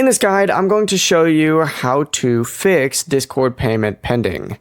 In this guide, I'm going to show you how to fix Discord payment pending.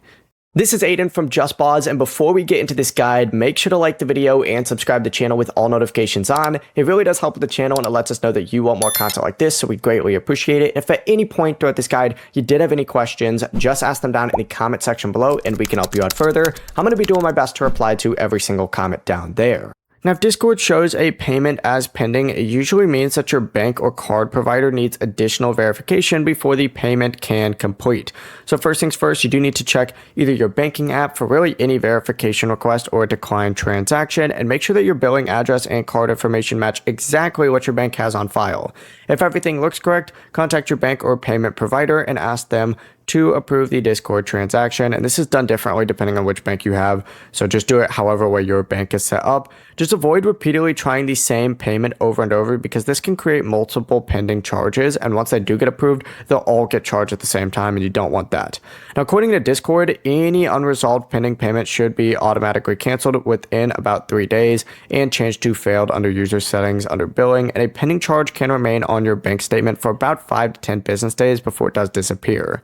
This is Aiden from JustBoz, and before we get into this guide, make sure to like the video and subscribe to the channel with all notifications on. It really does help with the channel and it lets us know that you want more content like this, so we greatly appreciate it. If at any point throughout this guide you did have any questions, just ask them down in the comment section below and we can help you out further. I'm going to be doing my best to reply to every single comment down there. Now, if Discord shows a payment as pending, it usually means that your bank or card provider needs additional verification before the payment can complete. So first things first, you do need to check either your banking app for really any verification request or a declined transaction, and make sure that your billing address and card information match exactly what your bank has on file. If everything looks correct, contact your bank or payment provider and ask them to approve the Discord transaction. And this is done differently depending on which bank you have, so just do it however way your bank is set up. Just avoid repeatedly trying the same payment over and over, because this can create multiple pending charges, and once they do get approved, they'll all get charged at the same time, and you don't want that. Now, according to Discord, any unresolved pending payment should be automatically canceled within about 3 days and changed to failed under user settings under billing, and a pending charge can remain on your bank statement for about 5 to 10 business days before it does disappear.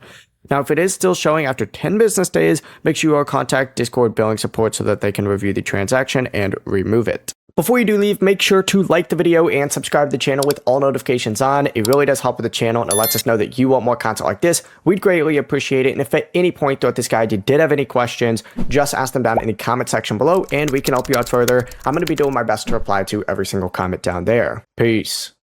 Now, if it is still showing after 10 business days, make sure you contact Discord billing support so that they can review the transaction and remove it. Before you do leave, make sure to like the video and subscribe to the channel with all notifications on. It really does help with the channel and it lets us know that you want more content like this. We'd greatly appreciate it. And if at any point throughout this guide you did have any questions, just ask them down in the comment section below and we can help you out further. I'm going to be doing my best to reply to every single comment down there. Peace.